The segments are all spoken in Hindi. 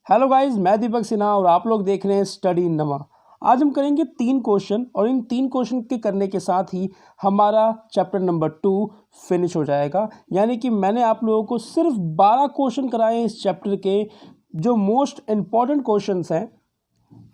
हेलो गाइस, मैं दीपक सिन्हा और आप लोग देख रहे हैं स्टडी नमा। आज हम करेंगे 3 क्वेश्चन और इन 3 क्वेश्चन के करने के साथ ही हमारा चैप्टर नंबर 2 फिनिश हो जाएगा। यानी कि मैंने आप लोगों को सिर्फ 12 क्वेश्चन कराए हैं इस चैप्टर के, जो मोस्ट इम्पॉर्टेंट क्वेश्चंस हैं।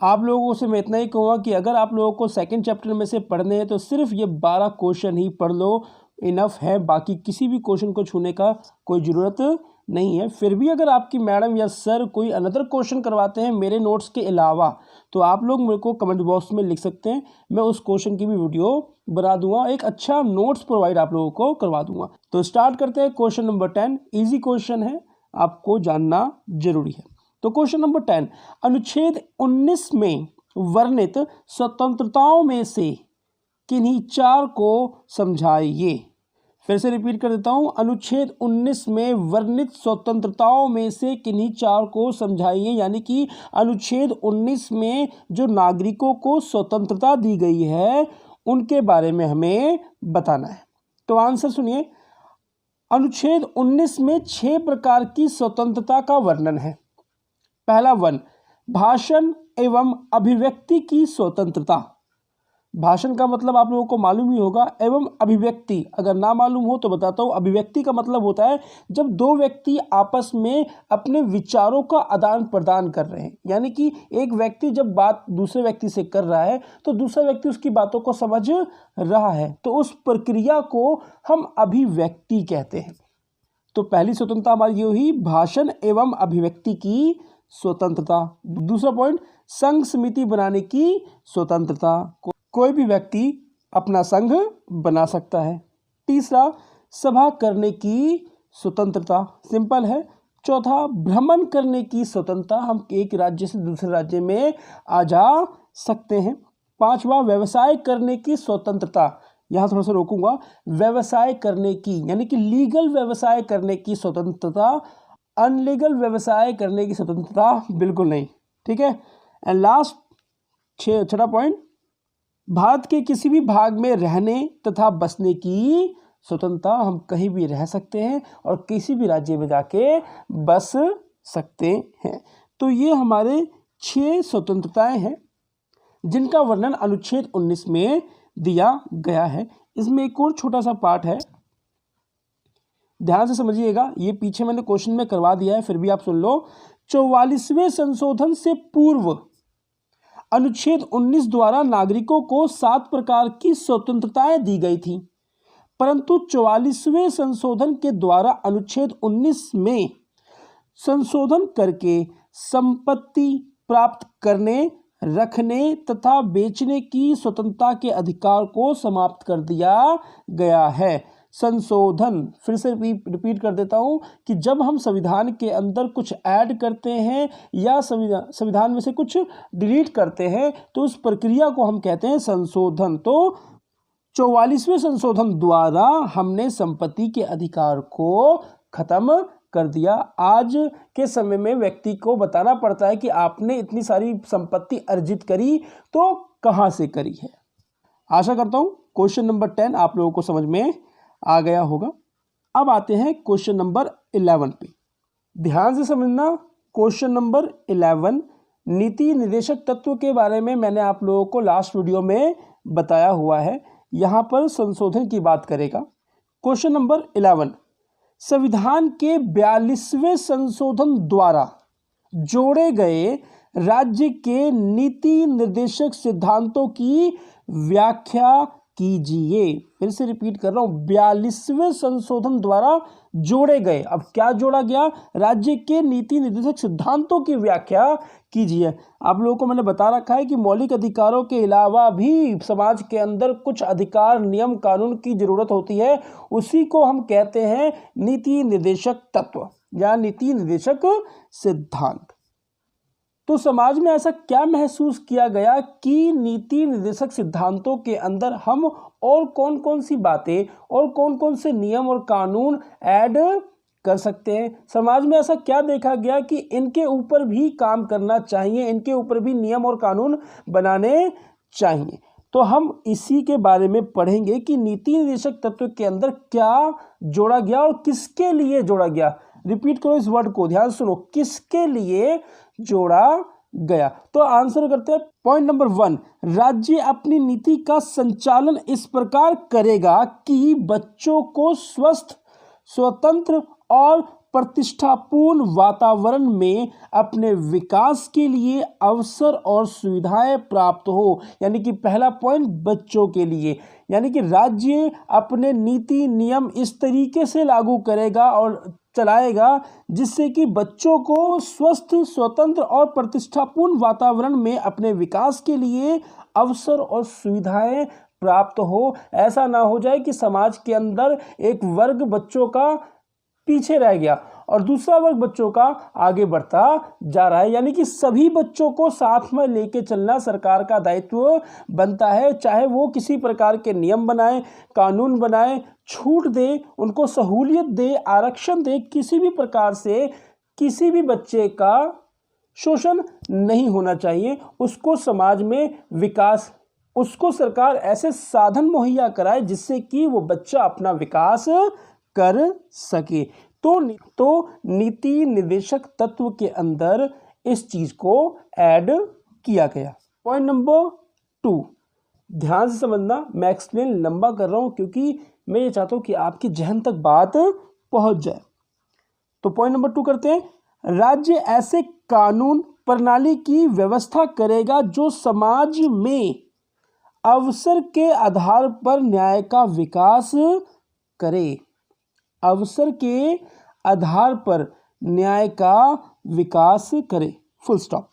आप लोगों से मैं इतना ही कहूँगा कि अगर आप लोगों को सेकंड चैप्टर में से पढ़ने हैं तो सिर्फ ये 12 क्वेश्चन ही पढ़ लो, इनफ है। बाकी किसी भी क्वेश्चन को छूने का कोई ज़रूरत नहीं है। फिर भी अगर आपकी मैडम या सर कोई अनदर क्वेश्चन करवाते हैं मेरे नोट्स के अलावा, तो आप लोग मेरे को कमेंट बॉक्स में लिख सकते हैं। मैं उस क्वेश्चन की भी वीडियो बना दूंगा, एक अच्छा नोट्स प्रोवाइड आप लोगों को करवा दूंगा। तो स्टार्ट करते हैं। क्वेश्चन नंबर 10 इजी क्वेश्चन है, आपको जानना जरूरी है। तो क्वेश्चन नंबर 10, अनुच्छेद 19 में वर्णित स्वतंत्रताओं में से किन्हीं 4 को समझाइए। फिर से रिपीट कर देता हूं, अनुच्छेद 19 में वर्णित स्वतंत्रताओं में से किन्हीं 4 को समझाइए। यानी कि अनुच्छेद 19 में जो नागरिकों को स्वतंत्रता दी गई है उनके बारे में हमें बताना है। तो आंसर सुनिए। अनुच्छेद 19 में 6 प्रकार की स्वतंत्रता का वर्णन है। पहला 1, भाषण एवं अभिव्यक्ति की स्वतंत्रता। भाषण का मतलब आप लोगों को मालूम ही होगा, एवं अभिव्यक्ति अगर ना मालूम हो तो बताता हूँ। अभिव्यक्ति का मतलब होता है जब 2 व्यक्ति आपस में अपने विचारों का आदान प्रदान कर रहे हैं। यानी कि एक व्यक्ति जब बात दूसरे व्यक्ति से कर रहा है तो दूसरा व्यक्ति उसकी बातों को समझ रहा है, तो उस प्रक्रिया को हम अभिव्यक्ति कहते हैं। तो पहली स्वतंत्रता हमारी ये हुई, भाषण एवं अभिव्यक्ति की स्वतंत्रता। दूसरा पॉइंट, संघ समिति बनाने की स्वतंत्रता। कोई भी व्यक्ति अपना संघ बना सकता है। तीसरा, सभा करने की स्वतंत्रता, सिंपल है। चौथा, भ्रमण करने की स्वतंत्रता, हम एक राज्य से दूसरे राज्य में आ जा सकते हैं। पांचवा, व्यवसाय करने की स्वतंत्रता। यहाँ थोड़ा सा रोकूंगा, व्यवसाय करने की यानी कि लीगल व्यवसाय करने की स्वतंत्रता, अनलीगल व्यवसाय करने की स्वतंत्रता बिल्कुल नहीं, ठीक है। एंड लास्ट छठा पॉइंट, भारत के किसी भी भाग में रहने तथा बसने की स्वतंत्रता। हम कहीं भी रह सकते हैं और किसी भी राज्य में जाके बस सकते हैं। तो ये हमारे 6 स्वतंत्रताएं हैं जिनका वर्णन अनुच्छेद 19 में दिया गया है। इसमें एक और छोटा सा पार्ट है, ध्यान से समझिएगा। ये पीछे मैंने क्वेश्चन में करवा दिया है, फिर भी आप सुन लो। 44वें संशोधन से पूर्व अनुच्छेद 19 द्वारा नागरिकों को 7 प्रकार की स्वतंत्रताएं दी गई थी, परंतु 44वें संशोधन के द्वारा अनुच्छेद 19 में संशोधन करके संपत्ति प्राप्त करने, रखने तथा बेचने की स्वतंत्रता के अधिकार को समाप्त कर दिया गया है। संशोधन, फिर से रिपीट कर देता हूं कि जब हम संविधान के अंदर कुछ ऐड करते हैं या संविधान में से कुछ डिलीट करते हैं तो उस प्रक्रिया को हम कहते हैं संशोधन। तो 44वें संशोधन द्वारा हमने संपत्ति के अधिकार को खत्म कर दिया। आज के समय में व्यक्ति को बताना पड़ता है कि आपने इतनी सारी संपत्ति अर्जित करी तो कहां से करी है। आशा करता हूं क्वेश्चन नंबर 10 आप लोगों को समझ में आ गया होगा। अब आते हैं क्वेश्चन नंबर 11 पे, ध्यान से समझना। क्वेश्चन नंबर 11, नीति निर्देशक तत्व के बारे में मैंने आप लोगों को लास्ट वीडियो में बताया हुआ है, यहां पर संशोधन की बात करेगा। क्वेश्चन नंबर 11, संविधान के 42वें संशोधन द्वारा जोड़े गए राज्य के नीति निर्देशक सिद्धांतों की व्याख्या कीजिए। फिर से रिपीट कर रहा हूं, 42वें संशोधन द्वारा जोड़े गए, अब क्या जोड़ा गया, राज्य के नीति निर्देशक सिद्धांतों की व्याख्या कीजिए। आप लोगों को मैंने बता रखा है कि मौलिक अधिकारों के अलावा भी समाज के अंदर कुछ अधिकार, नियम, कानून की जरूरत होती है, उसी को हम कहते हैं नीति निर्देशक तत्व या नीति निर्देशक सिद्धांत। तो समाज में ऐसा क्या महसूस किया गया कि नीति निर्देशक सिद्धांतों के अंदर हम और कौन कौन सी बातें और कौन कौन से नियम और कानून ऐड कर सकते हैं। समाज में ऐसा क्या देखा गया कि इनके ऊपर भी काम करना चाहिए, इनके ऊपर भी नियम और कानून बनाने चाहिए। तो हम इसी के बारे में पढ़ेंगे कि नीति निर्देशक तत्व के अंदर क्या जोड़ा गया और किसके लिए जोड़ा गया। रिपीट करो इस वर्ड को, ध्यान सुनो, किसके लिए जोड़ा गया। तो आंसर करते हैं पॉइंट नंबर 1, राज्य अपनी नीति का संचालन इस प्रकार करेगा कि बच्चों को स्वस्थ, स्वतंत्र और प्रतिष्ठापूर्ण वातावरण में अपने विकास के लिए अवसर और सुविधाएं प्राप्त हो। यानी कि पहला पॉइंट बच्चों के लिए, यानी कि राज्य अपने नीति नियम इस तरीके से लागू करेगा और चलाएगा जिससे कि बच्चों को स्वस्थ, स्वतंत्र और प्रतिष्ठापूर्ण वातावरण में अपने विकास के लिए अवसर और सुविधाएं प्राप्त हो। ऐसा ना हो जाए कि समाज के अंदर एक वर्ग बच्चों का पीछे रह गया और दूसरा वर्ग बच्चों का आगे बढ़ता जा रहा है। यानी कि सभी बच्चों को साथ में लेके चलना सरकार का दायित्व बनता है, चाहे वो किसी प्रकार के नियम बनाए, कानून बनाए, छूट दे, उनको सहूलियत दे, आरक्षण दे, किसी भी प्रकार से किसी भी बच्चे का शोषण नहीं होना चाहिए। उसको समाज में विकास, उसको सरकार ऐसे साधन मुहैया कराए जिससे कि वो बच्चा अपना विकास कर सके। तो नीति निर्देशक तत्व के अंदर इस चीज को ऐड किया गया। पॉइंट नंबर 2, ध्यान से समझना, मैं एक्सप्लेन लंबा कर रहा हूं क्योंकि मैं ये चाहता हूं कि आपकी जहन तक बात पहुंच जाए। तो पॉइंट नंबर 2 करते हैं, राज्य ऐसे कानून प्रणाली की व्यवस्था करेगा जो समाज में अवसर के आधार पर न्याय का विकास करे। अवसर के आधार पर न्याय का विकास करे, फुल स्टॉप।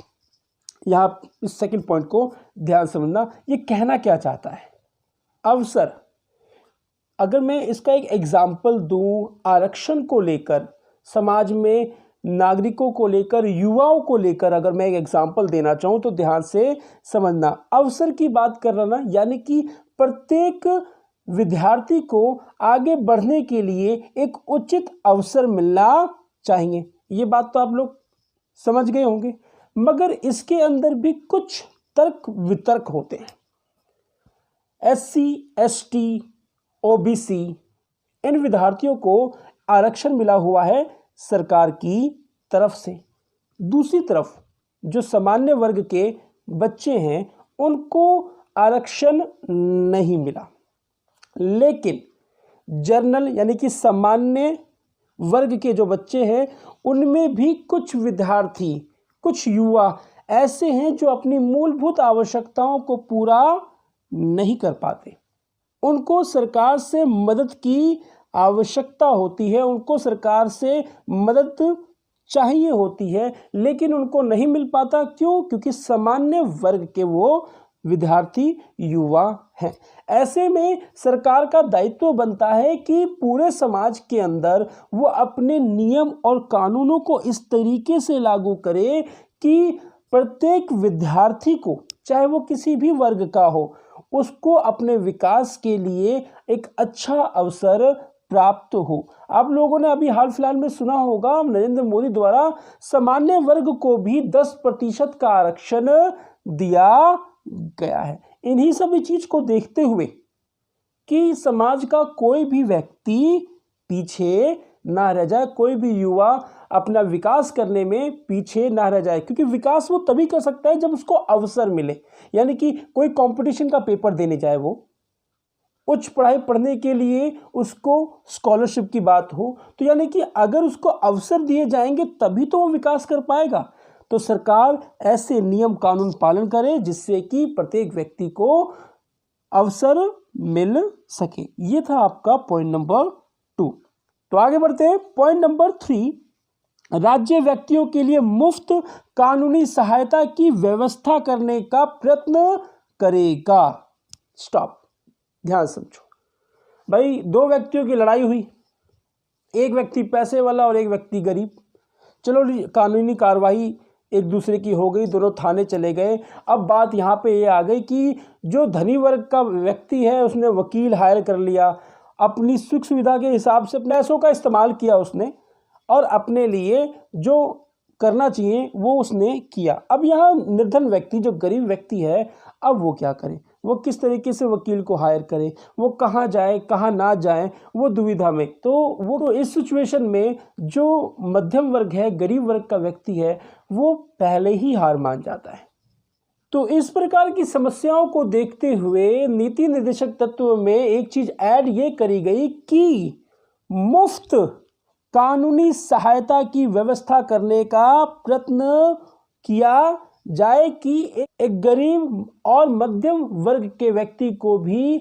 यहाँ इस सेकंड पॉइंट को ध्यान समझना, ये कहना क्या चाहता है। अवसर, अगर मैं इसका एक एग्जाम्पल दूं आरक्षण को लेकर, समाज में नागरिकों को लेकर, युवाओं को लेकर अगर मैं एक एग्जाम्पल देना चाहूँ तो ध्यान से समझना। अवसर की बात कर रहा ना, यानी कि प्रत्येक विद्यार्थी को आगे बढ़ने के लिए एक उचित अवसर मिलना चाहिए। ये बात तो आप लोग समझ गए होंगे, मगर इसके अंदर भी कुछ तर्क वितर्क होते हैं। SC, ST, OBC इन विद्यार्थियों को आरक्षण मिला हुआ है सरकार की तरफ से। दूसरी तरफ जो सामान्य वर्ग के बच्चे हैं उनको आरक्षण नहीं मिला, लेकिन जनरल यानी कि सामान्य वर्ग के जो बच्चे हैं उनमें भी कुछ विद्यार्थी, कुछ युवा ऐसे हैं जो अपनी मूलभूत आवश्यकताओं को पूरा नहीं कर पाते। उनको सरकार से मदद की आवश्यकता होती है, उनको सरकार से मदद चाहिए होती है, लेकिन उनको नहीं मिल पाता। क्यों? क्योंकि सामान्य वर्ग के वो विद्यार्थी, युवा हैं। ऐसे में सरकार का दायित्व बनता है कि पूरे समाज के अंदर वो अपने नियम और कानूनों को इस तरीके से लागू करे कि प्रत्येक विद्यार्थी को, चाहे वो किसी भी वर्ग का हो, उसको अपने विकास के लिए एक अच्छा अवसर प्राप्त हो। आप लोगों ने अभी हाल फिलहाल में सुना होगा नरेंद्र मोदी द्वारा सामान्य वर्ग को भी 10% का आरक्षण दिया गया है। इन्हीं सभी चीज को देखते हुए कि समाज का कोई भी व्यक्ति पीछे ना रह जाए, कोई भी युवा अपना विकास करने में पीछे ना रह जाए, क्योंकि विकास वो तभी कर सकता है जब उसको अवसर मिले। यानी कि कोई कंपटीशन का पेपर देने जाए, वो उच्च पढ़ाई पढ़ने के लिए उसको स्कॉलरशिप की बात हो, तो यानी कि अगर उसको अवसर दिए जाएंगे तभी तो वो विकास कर पाएगा। तो सरकार ऐसे नियम कानून पालन करे जिससे कि प्रत्येक व्यक्ति को अवसर मिल सके। ये था आपका पॉइंट नंबर 2। तो आगे बढ़ते हैं पॉइंट नंबर 3, राज्य व्यक्तियों के लिए मुफ्त कानूनी सहायता की व्यवस्था करने का प्रयत्न करेगा। स्टॉप, ध्यान समझो भाई। 2 व्यक्तियों की लड़ाई हुई, एक व्यक्ति पैसे वाला और एक व्यक्ति गरीब। चलो कानूनी कार्रवाई एक दूसरे की हो गई, दोनों थाने चले गए। अब बात यहाँ पे ये आ गई कि जो धनी वर्ग का व्यक्ति है उसने वकील हायर कर लिया, अपनी सुख सुविधा के हिसाब से अपने पैसों का इस्तेमाल किया उसने, और अपने लिए जो करना चाहिए वो उसने किया। अब यहाँ निर्धन व्यक्ति, जो गरीब व्यक्ति है, अब वो क्या करे? वो किस तरीके से वकील को हायर करे, वो कहाँ जाए कहाँ ना जाए, वो दुविधा में। तो वो तो इस सिचुएशन में जो मध्यम वर्ग है, गरीब वर्ग का व्यक्ति है, वो पहले ही हार मान जाता है। तो इस प्रकार की समस्याओं को देखते हुए नीति निर्देशक तत्व में एक चीज ऐड ये करी गई कि मुफ्त कानूनी सहायता की व्यवस्था करने का प्रयत्न किया जाए कि एक गरीब और मध्यम वर्ग के व्यक्ति को भी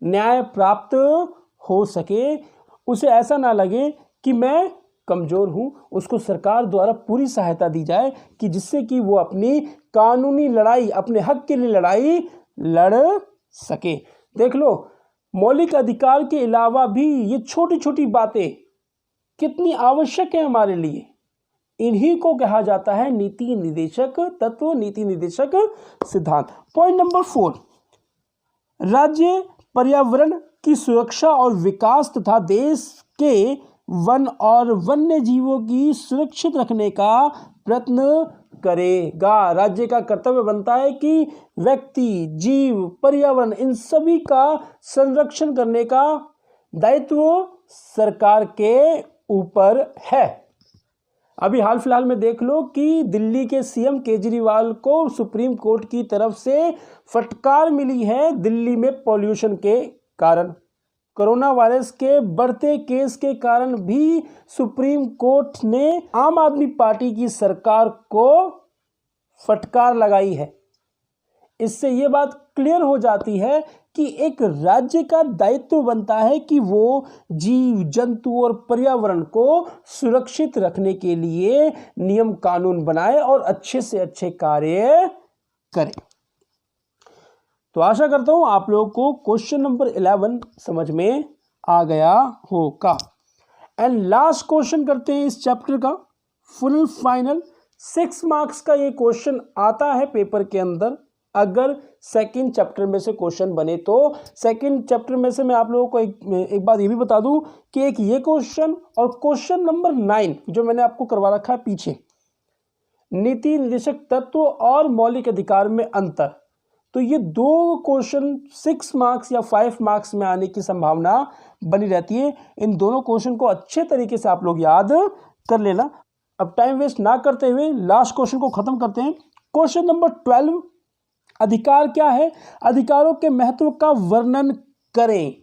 न्याय प्राप्त हो सके, उसे ऐसा ना लगे कि मैं कमजोर हूं, उसको सरकार द्वारा पूरी सहायता दी जाए कि जिससे कि वो अपनी कानूनी लड़ाई, अपने हक के लिए लड़ाई लड़ सके। देख लो, मौलिक अधिकार के अलावा भी ये छोटी छोटी बातें कितनी आवश्यक है हमारे लिए। इन्हीं को कहा जाता है नीति निर्देशक तत्व, नीति निर्देशक सिद्धांत। पॉइंट नंबर 4, राज्य पर्यावरण की सुरक्षा और विकास तथा देश के वन और वन्य जीवों की सुरक्षित रखने का प्रयत्न करेगा। राज्य का कर्तव्य बनता है कि व्यक्ति, जीव, पर्यावरण, इन सभी का संरक्षण करने का दायित्व सरकार के ऊपर है। अभी हाल फिलहाल में देख लो कि दिल्ली के सीएम केजरीवाल को सुप्रीम कोर्ट की तरफ से फटकार मिली है दिल्ली में पॉल्यूशन के कारण। कोरोना वायरस के बढ़ते केस के कारण भी सुप्रीम कोर्ट ने आम आदमी पार्टी की सरकार को फटकार लगाई है। इससे यह बात क्लियर हो जाती है कि एक राज्य का दायित्व बनता है कि वो जीव, जंतु और पर्यावरण को सुरक्षित रखने के लिए नियम कानून बनाए और अच्छे से अच्छे कार्य करे। तो आशा करता हूं आप लोगों को क्वेश्चन नंबर 11 समझ में आ गया होगा। एंड लास्ट क्वेश्चन करते हैं इस चैप्टर का, फुल फाइनल 6 मार्क्स का ये क्वेश्चन आता है पेपर के अंदर। अगर सेकंड चैप्टर में से क्वेश्चन बने तो सेकंड चैप्टर में से मैं आप लोगों को एक बात ये भी बता दूं कि एक ये क्वेश्चन और क्वेश्चन नंबर 9 जो मैंने आपको करवा रखा है पीछे, नीति निर्देशक तत्व और मौलिक अधिकार में अंतर, तो ये दो क्वेश्चन 6 मार्क्स या 5 मार्क्स में आने की संभावना बनी रहती है। इन दोनों क्वेश्चन को अच्छे तरीके से आप लोग याद कर लेना। अब टाइम वेस्ट ना करते हुए लास्ट क्वेश्चन को खत्म करते हैं। क्वेश्चन नंबर 12, अधिकार क्या है, अधिकारों के महत्व का वर्णन करें।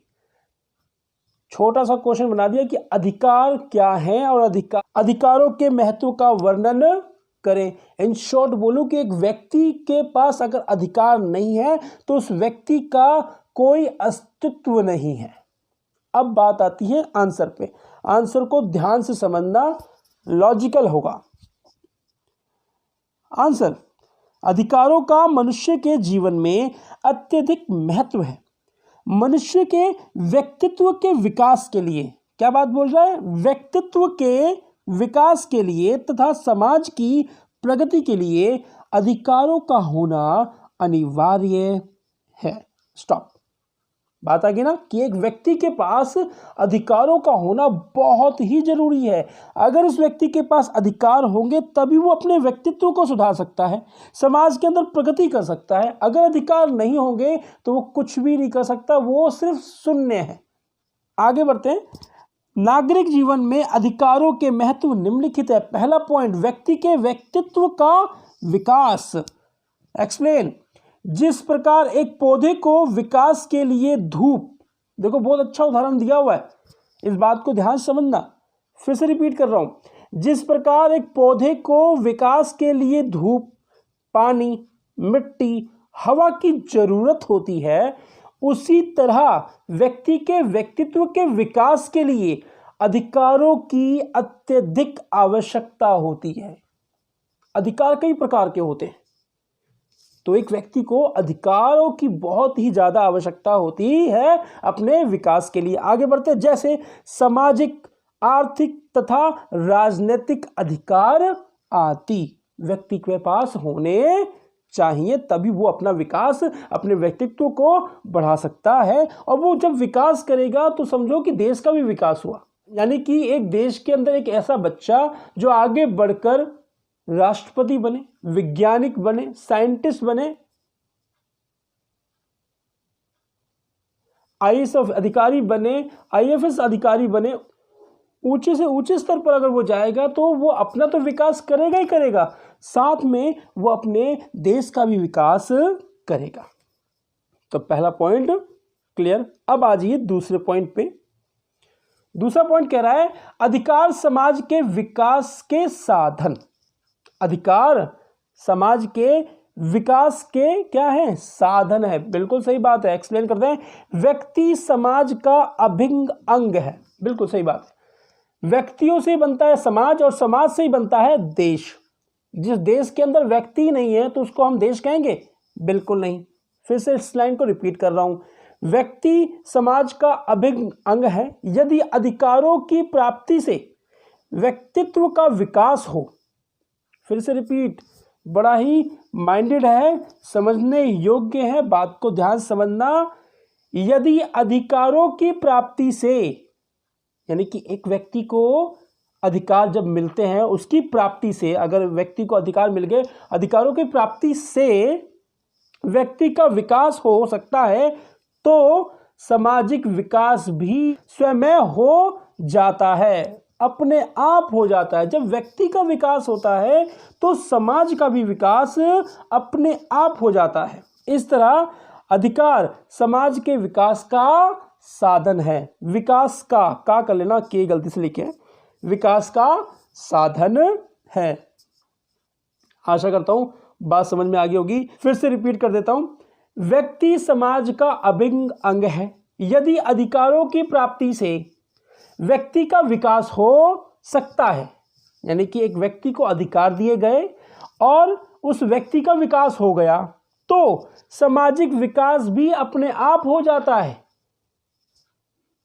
छोटा सा क्वेश्चन बना दिया कि अधिकार क्या है और अधिकारों के महत्व का वर्णन करें। इन शॉर्ट बोलूं कि एक व्यक्ति के पास अगर अधिकार नहीं है तो उस व्यक्ति का कोई अस्तित्व नहीं है। अब बात आती है आंसर पे। आंसर को ध्यान से समझना, लॉजिकल होगा। आंसर, अधिकारों का मनुष्य के जीवन में अत्यधिक महत्व है। मनुष्य के व्यक्तित्व के विकास के लिए, क्या बात बोल रहा है, व्यक्तित्व के विकास के लिए तथा समाज की प्रगति के लिए अधिकारों का होना अनिवार्य है। स्टॉप। बात आ गई ना कि एक व्यक्ति के पास अधिकारों का होना बहुत ही जरूरी है। अगर उस व्यक्ति के पास अधिकार होंगे तभी वो अपने व्यक्तित्व को सुधार सकता है, समाज के अंदर प्रगति कर सकता है। अगर अधिकार नहीं होंगे तो वो कुछ भी नहीं कर सकता, वो सिर्फ शून्य है। आगे बढ़ते हैं। नागरिक जीवन में अधिकारों के महत्व निम्नलिखित है। पहला पॉइंट, व्यक्ति के व्यक्तित्व का विकास। एक्सप्लेन। जिस प्रकार एक पौधे को विकास के लिए धूप, देखो बहुत अच्छा उदाहरण दिया हुआ है, इस बात को ध्यान से समझना, फिर से रिपीट कर रहा हूं। जिस प्रकार एक पौधे को विकास के लिए धूप, पानी, मिट्टी, हवा की जरूरत होती है, उसी तरह व्यक्ति के व्यक्तित्व के विकास के लिए अधिकारों की अत्यधिक आवश्यकता होती है। अधिकार कई प्रकार के होते हैं, तो एक व्यक्ति को अधिकारों की बहुत ही ज्यादा आवश्यकता होती है अपने विकास के लिए। आगे बढ़ते, जैसे सामाजिक, आर्थिक तथा राजनीतिक अधिकार आदि व्यक्ति के पास होने चाहिए, तभी वो अपना विकास, अपने व्यक्तित्व को बढ़ा सकता है। और वो जब विकास करेगा तो समझो कि देश का भी विकास हुआ। यानी कि एक देश के अंदर एक ऐसा बच्चा जो आगे बढ़कर राष्ट्रपति बने, वैज्ञानिक बने, साइंटिस्ट बने, आईएएस अधिकारी बने, आईएफएस अधिकारी बने, ऊंचे से ऊंचे स्तर पर अगर वो जाएगा तो वो अपना तो विकास करेगा ही करेगा, साथ में वो अपने देश का भी विकास करेगा। तो पहला पॉइंट क्लियर। अब आ जाइए दूसरे पॉइंट पे। दूसरा पॉइंट कह रहा है अधिकार समाज के विकास के साधन। अधिकार समाज के विकास के क्या है? साधन है। बिल्कुल सही बात है। एक्सप्लेन करते हैं। व्यक्ति समाज का अभिन्न अंग है। बिल्कुल सही बात है। व्यक्तियों से बनता है समाज और समाज से ही बनता है देश। जिस देश के अंदर व्यक्ति ही नहीं है तो उसको हम देश कहेंगे? बिल्कुल नहीं। फिर से इस लाइन को रिपीट कर रहा हूं। व्यक्ति समाज का अभिन्न अंग है। यदि अधिकारों की प्राप्ति से व्यक्तित्व का विकास हो, फिर से रिपीट, बड़ा ही माइंडेड है, समझने योग्य है, बात को ध्यान समझना। यदि अधिकारों की प्राप्ति से, यानी कि एक व्यक्ति को अधिकार जब मिलते हैं उसकी प्राप्ति से, अगर व्यक्ति को अधिकार मिल गए, अधिकारों की प्राप्ति से व्यक्ति का विकास हो सकता है तो सामाजिक विकास भी स्वयं हो जाता है, अपने आप हो जाता है। जब व्यक्ति का विकास होता है तो समाज का भी विकास अपने आप हो जाता है। इस तरह अधिकार समाज के विकास का साधन है। विकास का कर लेना, के गलती से लिखे, विकास का साधन है। आशा करता हूं बात समझ में आ गई होगी। फिर से रिपीट कर देता हूं। व्यक्ति समाज का अभिन्न अंग है। यदि अधिकारों की प्राप्ति से व्यक्ति का विकास हो सकता है, यानी कि एक व्यक्ति को अधिकार दिए गए और उस व्यक्ति का विकास हो गया तो सामाजिक विकास भी अपने आप हो जाता है,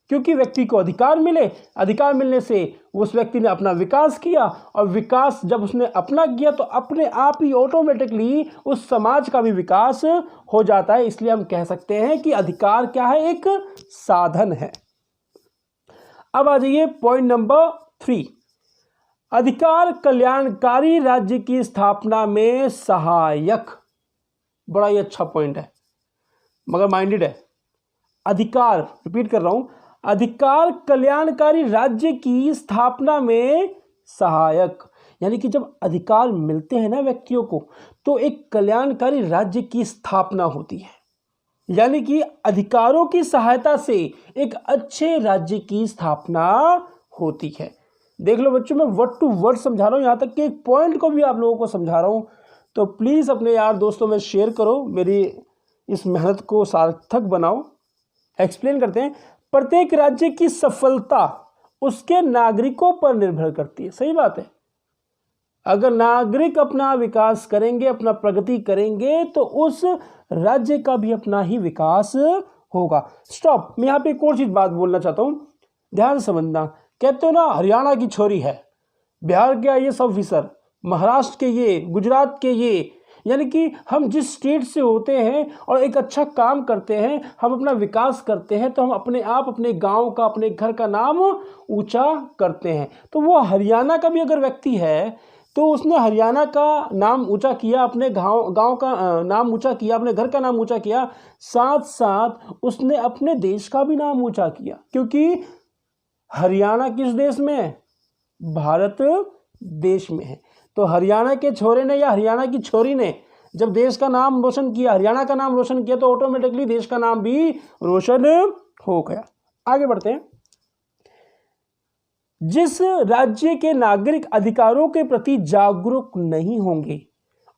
क्योंकि व्यक्ति को अधिकार मिले, अधिकार मिलने से उस व्यक्ति ने अपना विकास किया और विकास जब उसने अपना किया तो अपने आप ही ऑटोमेटिकली उस समाज का भी विकास हो जाता है। इसलिए हम कह सकते हैं कि अधिकार क्या है? एक साधन है। अब आ जाइए पॉइंट नंबर 3। अधिकार कल्याणकारी राज्य की स्थापना में सहायक। बड़ा ही अच्छा पॉइंट है मगर माइंडेड है। अधिकार, रिपीट कर रहा हूं, अधिकार कल्याणकारी राज्य की स्थापना में सहायक, यानी कि जब अधिकार मिलते हैं ना व्यक्तियों को तो एक कल्याणकारी राज्य की स्थापना होती है, यानी कि अधिकारों की सहायता से एक अच्छे राज्य की स्थापना होती है। देख लो बच्चों, मैं वर्ड टू वर्ड समझा रहा हूं, यहां तक कि एक पॉइंट को भी आप लोगों को समझा रहा हूं। तो प्लीज अपने यार दोस्तों में शेयर करो, मेरी इस मेहनत को सार्थक बनाओ। एक्सप्लेन करते हैं। प्रत्येक राज्य की सफलता उसके नागरिकों पर निर्भर करती है। सही बात है। अगर नागरिक अपना विकास करेंगे, अपना प्रगति करेंगे तो उस राज्य का भी अपना ही विकास होगा। स्टॉप, मैं यहां पे एक और चीज बात बोलना चाहता हूं, ध्यान से समझना। कहते हो ना हरियाणा की छोरी है, बिहार के आईएएस ऑफिसर, महाराष्ट्र के ये, गुजरात के ये, यानी कि हम जिस स्टेट से होते हैं और एक अच्छा काम करते हैं, हम अपना विकास करते हैं तो हम अपने आप अपने गांव का, अपने घर का नाम ऊंचा करते हैं। तो वो हरियाणा का भी अगर व्यक्ति है तो उसने हरियाणा का नाम ऊंचा किया, अपने गांव का नाम ऊंचा किया, अपने घर का नाम ऊंचा किया, साथ साथ उसने अपने देश का भी नाम ऊंचा किया। क्योंकि हरियाणा किस देश में है? भारत देश में है। तो हरियाणा के छोरे ने या हरियाणा की छोरी ने जब देश का नाम रोशन किया, हरियाणा का नाम रोशन किया, तो ऑटोमेटिकली देश का नाम भी रोशन हो गया। आगे बढ़ते हैं। जिस राज्य के नागरिक अधिकारों के प्रति जागरूक नहीं होंगे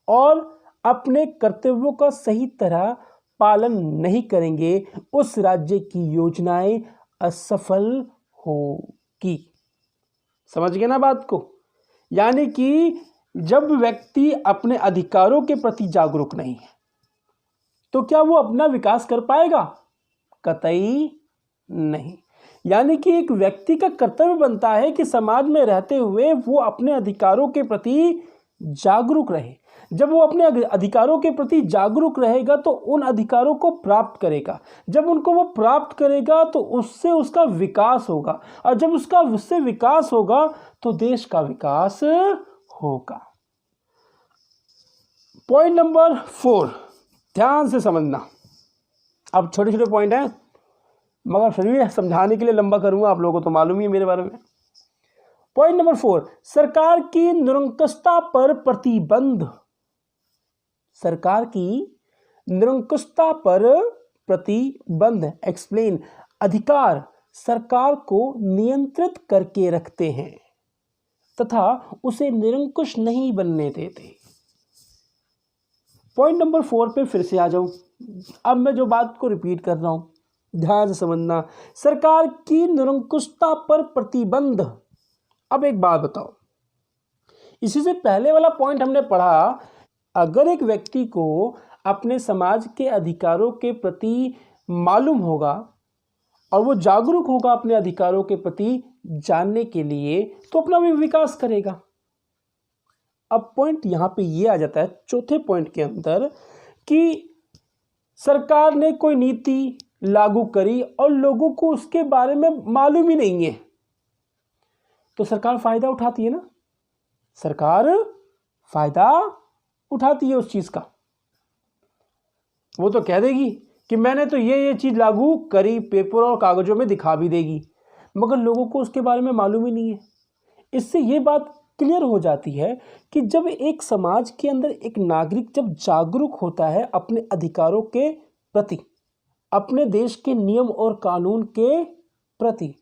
और अपने कर्तव्यों का सही तरह पालन नहीं करेंगे, उस राज्य की योजनाएं असफल होगी। समझ गए ना बात को? यानी कि जब व्यक्ति अपने अधिकारों के प्रति जागरूक नहीं है तो क्या वो अपना विकास कर पाएगा? कतई नहीं। यानी कि एक व्यक्ति का कर्तव्य बनता है कि समाज में रहते हुए वो अपने अधिकारों के प्रति जागरूक रहे। जब वो अपने अधिकारों के प्रति जागरूक रहेगा तो उन अधिकारों को प्राप्त करेगा। जब उनको वो प्राप्त करेगा तो उससे उसका विकास होगा, और जब उससे विकास होगा तो देश का विकास होगा। पॉइंट नंबर 4, ध्यान से समझना। अब छोटे छोटे पॉइंट हैं, मगर फिर भी समझाने के लिए लंबा करूँगा, आप लोगों को तो मालूम ही है मेरे बारे में। पॉइंट नंबर 4, सरकार की निरंकुशता पर प्रतिबंध। सरकार की निरंकुशता पर प्रतिबंध। एक्सप्लेन। अधिकार सरकार को नियंत्रित करके रखते हैं तथा उसे निरंकुश नहीं बनने देते। पॉइंट नंबर 4 पे फिर से आ जाऊं। अब मैं जो बात को रिपीट कर रहा हूं ध्यान से समझना। सरकार की निरंकुशता पर प्रतिबंध। अब एक बात बताओ, इसी से पहले वाला पॉइंट हमने पढ़ा, अगर एक व्यक्ति को अपने समाज के अधिकारों के प्रति मालूम होगा और वो जागरूक होगा अपने अधिकारों के प्रति जानने के लिए, तो अपना भी विकास करेगा। अब पॉइंट यहां पे ये आ जाता है चौथे पॉइंट के अंदर कि सरकार ने कोई नीति लागू करी और लोगों को उसके बारे में मालूम ही नहीं है, तो सरकार फायदा उठाती है ना। सरकार फायदा उठाती है उस चीज का। वो तो कह देगी कि मैंने तो ये चीज लागू करी, पेपर और कागजों में दिखा भी देगी, मगर लोगों को उसके बारे में मालूम ही नहीं है। इससे ये बात क्लियर हो जाती है कि जब एक समाज के अंदर एक नागरिक जब जागरूक होता है अपने अधिकारों के प्रति, अपने देश के नियम और कानून के प्रति,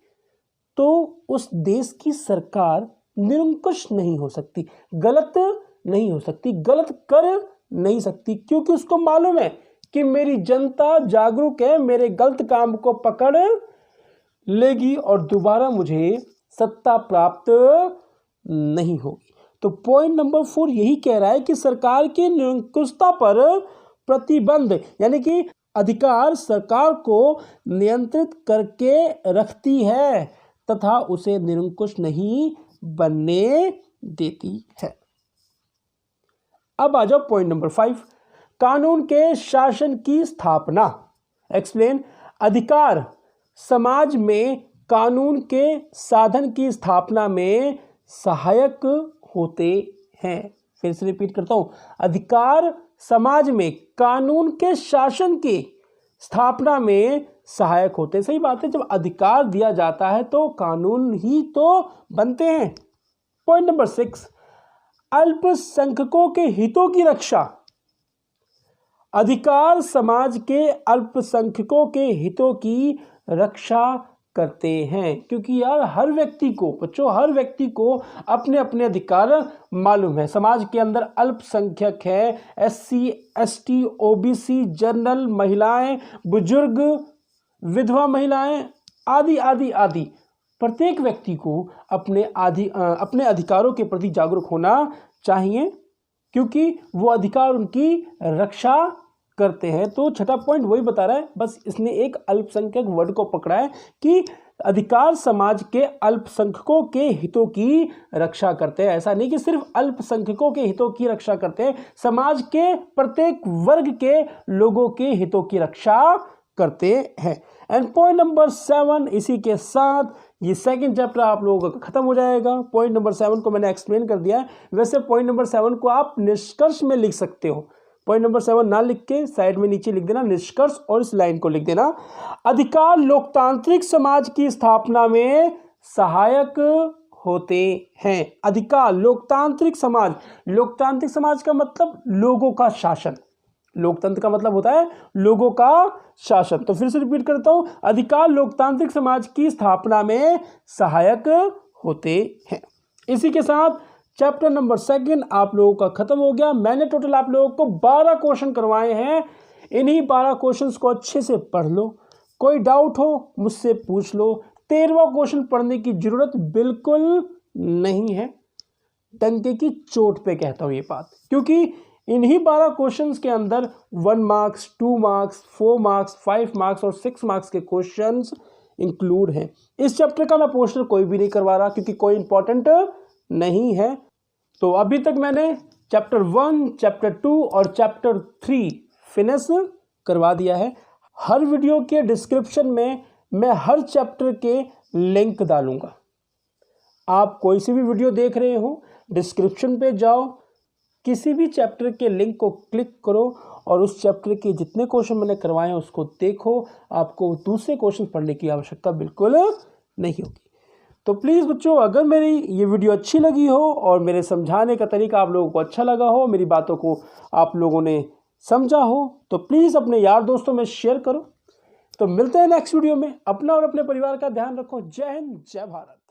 तो उस देश की सरकार निरंकुश नहीं हो सकती, गलत नहीं हो सकती, गलत कर नहीं सकती, क्योंकि उसको मालूम है कि मेरी जनता जागरूक है, मेरे गलत काम को पकड़ लेगी और दोबारा मुझे सत्ता प्राप्त नहीं होगी। तो पॉइंट नंबर 4 यही कह रहा है कि सरकार की निरंकुशता पर प्रतिबंध, यानी कि अधिकार सरकार को नियंत्रित करके रखती है तथा उसे निरंकुश नहीं बनने देती है। अब आ जाओ पॉइंट नंबर 5, कानून के शासन की स्थापना। एक्सप्लेन। अधिकार समाज में कानून के साधन की स्थापना में सहायक होते हैं। फिर से रिपीट करता हूं, अधिकार समाज में कानून के शासन की स्थापना में सहायक होते हैं। सही बात है, जब अधिकार दिया जाता है तो कानून ही तो बनते हैं। पॉइंट नंबर 6, अल्पसंख्यकों के हितों की रक्षा। अधिकार समाज के अल्पसंख्यकों के हितों की रक्षा करते हैं, क्योंकि यार हर व्यक्ति को, बच्चों हर व्यक्ति को अपने अपने अधिकार मालूम है। समाज के अंदर अल्पसंख्यक है, SC ST OBC, जनरल, महिलाएं, बुजुर्ग, विधवा महिलाएं, आदि आदि आदि। प्रत्येक व्यक्ति को अपने अधिकारों के प्रति जागरूक होना चाहिए, क्योंकि वो अधिकार उनकी रक्षा करते हैं। तो छठा पॉइंट वही बता रहा है, बस इसने एक अल्पसंख्यक वर्ड को पकड़ा है कि अधिकार समाज के अल्पसंख्यकों के हितों की रक्षा करते हैं। ऐसा नहीं कि सिर्फ अल्पसंख्यकों के हितों की रक्षा करते हैं, समाज के प्रत्येक वर्ग के लोगों के हितों की रक्षा करते हैं। एंड पॉइंट नंबर 7, इसी के साथ ये सेकंड चैप्टर आप लोगों का खत्म हो जाएगा। पॉइंट नंबर 7 को मैंने एक्सप्लेन कर दिया है। वैसे पॉइंट नंबर 7 को आप निष्कर्ष में लिख सकते हो। पॉइंट नंबर 7 ना लिख के साइड में नीचे लिख देना निष्कर्ष, और इस लाइन को लिख देना, अधिकार लोकतांत्रिक समाज की स्थापना में सहायक होते हैं। अधिकार लोकतांत्रिक समाज, लोकतांत्रिक समाज का मतलब लोगों का शासन, लोकतंत्र का मतलब होता है लोगों का शासन। तो फिर से रिपीट करता हूं, अधिकार लोकतांत्रिक समाज की स्थापना में सहायक होते हैं। इसी के साथ चैप्टर नंबर 2 आप लोगों का खत्म हो गया। मैंने टोटल आप लोगों को 12 क्वेश्चन करवाए हैं। इन्हीं 12 क्वेश्चंस को अच्छे से पढ़ लो, कोई डाउट हो मुझसे पूछ लो। 13वां क्वेश्चन पढ़ने की जरूरत बिल्कुल नहीं है। डंके की चोट पे कहता हूं ये बात, क्योंकि इन्हीं 12 क्वेश्चंस के अंदर 1 मार्क्स, 2 मार्क्स, 4 मार्क्स, 5 मार्क्स और 6 मार्क्स के क्वेश्चंस इंक्लूड हैं। इस चैप्टर का मैं पोस्टर कोई भी नहीं करवा रहा, क्योंकि कोई इंपॉर्टेंट नहीं है। तो अभी तक मैंने चैप्टर 1, चैप्टर 2 और चैप्टर 3 फिनिश करवा दिया है। हर वीडियो के डिस्क्रिप्शन में मैं हर चैप्टर के लिंक डालूंगा। आप कोई सी भी वीडियो देख रहे हो, डिस्क्रिप्शन पे जाओ, किसी भी चैप्टर के लिंक को क्लिक करो और उस चैप्टर के जितने क्वेश्चन मैंने करवाए हैं उसको देखो। आपको दूसरे क्वेश्चन पढ़ने की आवश्यकता बिल्कुल नहीं होगी। तो प्लीज़ बच्चों, अगर मेरी ये वीडियो अच्छी लगी हो और मेरे समझाने का तरीका आप लोगों को अच्छा लगा हो, मेरी बातों को आप लोगों ने समझा हो, तो प्लीज़ अपने यार दोस्तों में शेयर करो। तो मिलते हैं नेक्स्ट वीडियो में। अपना और अपने परिवार का ध्यान रखो। जय हिंद, जय भारत।